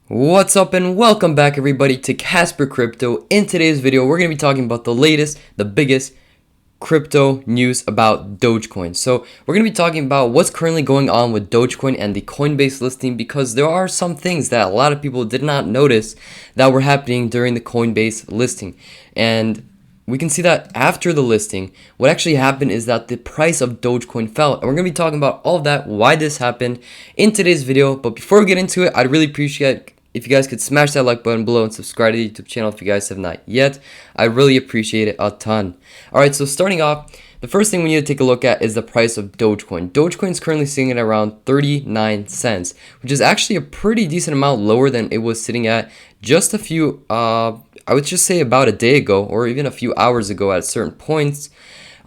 What's up and welcome back everybody to Casper Crypto. In today's video, we're going to be talking about the latest, the biggest crypto news about Dogecoin. So we're going to be talking about what's currently going on with Dogecoin and the Coinbase listing, because there are some things that a lot of people did not notice that were happening during the Coinbase listing. And we can see that after the listing, what actually happened is that the price of Dogecoin fell. And we're going to be talking about all of that, why this happened in today's video. But before we get into it, I'd really appreciate if you guys could smash that like button below and subscribe to the YouTube channel if you guys have not yet. I really appreciate it a ton. Alright, so starting off, the first thing we need to take a look at is the price of Dogecoin. Dogecoin is currently sitting at around 39 cents, which is actually a pretty decent amount lower than it was sitting at just a few, I would just say about a day ago or even a few hours ago at certain points,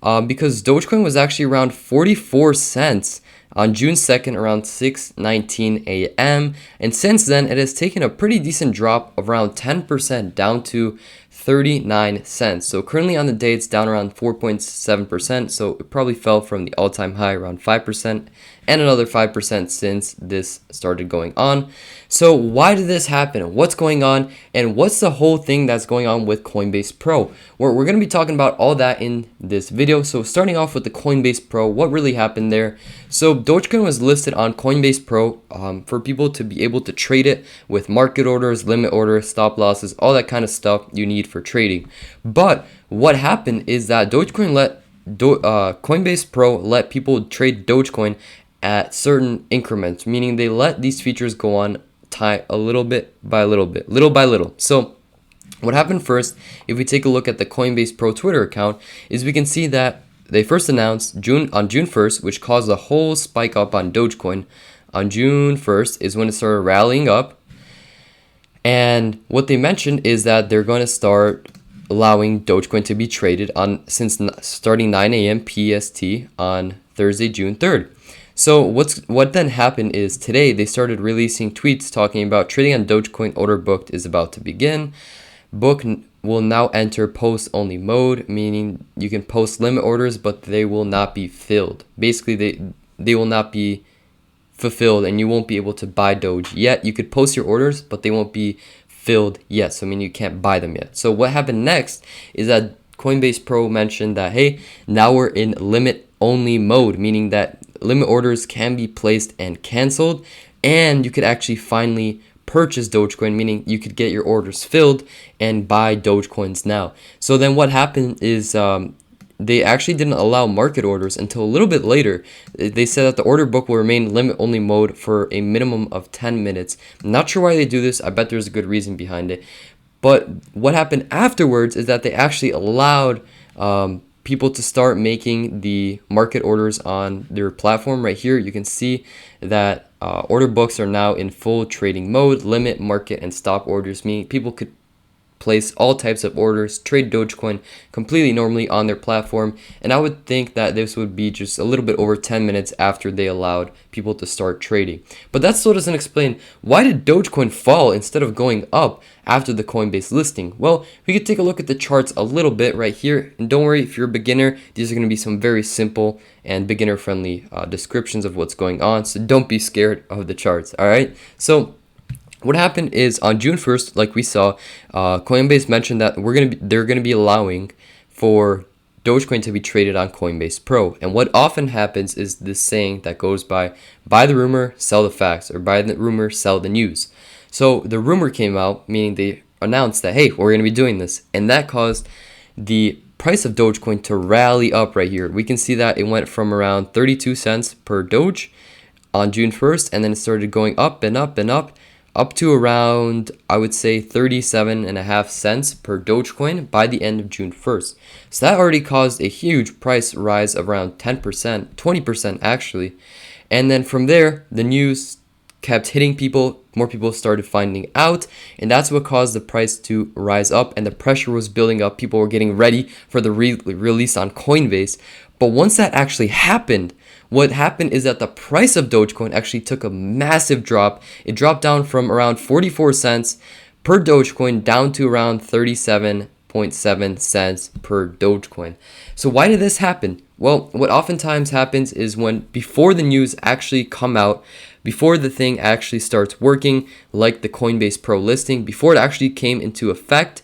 because Dogecoin was actually around 44 cents on June 2nd around 6:19 a.m. and since then it has taken a pretty decent drop of around 10% down to 39 cents. So currently on the day it's down around 4.7%, so it probably fell from the all-time high around 5% and another 5% since this started going on. So why did this happen? What's going on? And what's the whole thing that's going on with Coinbase Pro? We're going to be talking about all that in this video. So starting off with the Coinbase Pro, what really happened there? So Dogecoin was listed on Coinbase Pro for people to be able to trade it with market orders, limit orders, stop losses, all that kind of stuff you need for trading. But what happened is that Coinbase Pro let people trade Dogecoin at certain increments, meaning they let these features go on time a little by little. So what happened first, if we take a look at the Coinbase Pro Twitter account, is we can see that they first announced on June 1st, which caused a whole spike up on Dogecoin. On June 1st is when it started rallying up. And what they mentioned is that they're going to start allowing Dogecoin to be traded starting 9 a.m. PST on Thursday, June 3rd. So what then happened is today they started releasing tweets talking about trading on Dogecoin order booked is about to begin. Book will now enter post only mode, meaning you can post limit orders, but they will not be filled. Basically, they will not be fulfilled and you won't be able to buy Doge yet. You could post your orders, but they won't be filled yet. So I mean, you can't buy them yet. So what happened next is that Coinbase Pro mentioned that, hey, now we're in limit only mode, meaning that limit orders can be placed and canceled, and you could actually finally purchase Dogecoin, meaning you could get your orders filled and buy Dogecoins now. So then what happened is they actually didn't allow market orders until a little bit later. They said that the order book will remain limit only mode for a minimum of 10 minutes. I'm not sure why they do this. I bet there's a good reason behind it. But what happened afterwards is that they actually allowed people to start making the market orders on their platform. Right here, you can see that order books are now in full trading mode, limit, market, and stop orders, meaning people could place all types of orders, trade Dogecoin completely normally on their platform. And I would think that this would be just a little bit over 10 minutes after they allowed people to start trading. But that still doesn't explain, why did Dogecoin fall instead of going up after the Coinbase listing? Well, we could take a look at the charts a little bit right here. And don't worry, if you're a beginner, these are going to be some very simple and beginner friendly descriptions of what's going on. So don't be scared of the charts. All right. So what happened is on June 1st, like we saw, Coinbase mentioned that they're gonna be allowing for Dogecoin to be traded on Coinbase Pro. And what often happens is this saying that goes by the rumor, sell the facts, or buy the rumor, sell the news. So the rumor came out, meaning they announced that, hey, we're gonna be doing this, and that caused the price of Dogecoin to rally up right here. We can see that it went from around 32 cents per Doge on June 1st, and then it started going up and up and up to around, I would say, 37.5 cents per Dogecoin by the end of June 1st. So that already caused a huge price rise of around 10%, 20% actually. And then from there, the news kept hitting people, more people started finding out, and that's what caused the price to rise up, and the pressure was building up. People were getting ready for the release on Coinbase. But once that actually happened, what happened is that the price of Dogecoin actually took a massive drop. It dropped down from around 44 cents per Dogecoin down to around 37.7 cents per Dogecoin. So why did this happen? Well, what oftentimes happens is before the news actually come out, before the thing actually starts working, like the Coinbase Pro listing, before it actually came into effect,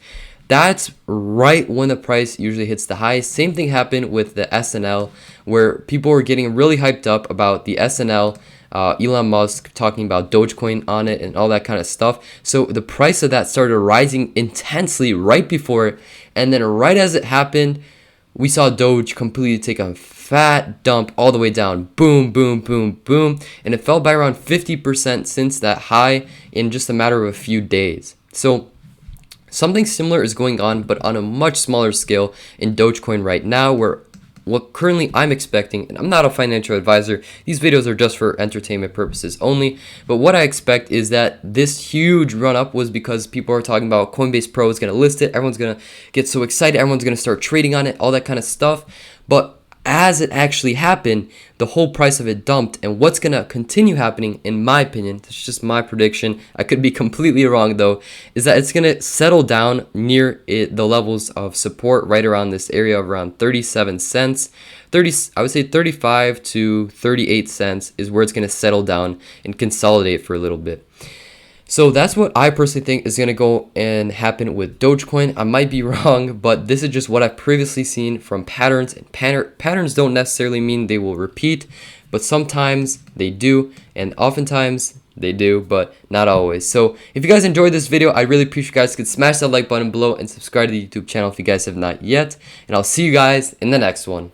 that's right when the price usually hits the highest. Same thing happened with the SNL, where people were getting really hyped up about the SNL, Elon Musk talking about Dogecoin on it and all that kind of stuff. So the price of that started rising intensely right before it, and then right as it happened, we saw Doge completely take a fat dump all the way down. Boom, boom, boom, boom. And it fell by around 50% since that high in just a matter of a few days. So something similar is going on, but on a much smaller scale in Dogecoin right now, where what currently I'm expecting, and I'm not a financial advisor, these videos are just for entertainment purposes only, but what I expect is that this huge run up was because people are talking about Coinbase Pro is going to list it, everyone's going to get so excited, everyone's going to start trading on it, all that kind of stuff. But as it actually happened, the whole price of it dumped, and what's going to continue happening, in my opinion, it's just my prediction, I could be completely wrong though, is that it's going to settle down near the levels of support right around this area of around 37 cents. I would say 35 to 38 cents is where it's going to settle down and consolidate for a little bit. So that's what I personally think is going to go and happen with Dogecoin. I might be wrong, but this is just what I've previously seen from patterns. And patterns don't necessarily mean they will repeat, but sometimes they do, and oftentimes they do, but not always. So if you guys enjoyed this video, I really appreciate you guys could smash that like button below and subscribe to the YouTube channel if you guys have not yet. And I'll see you guys in the next one.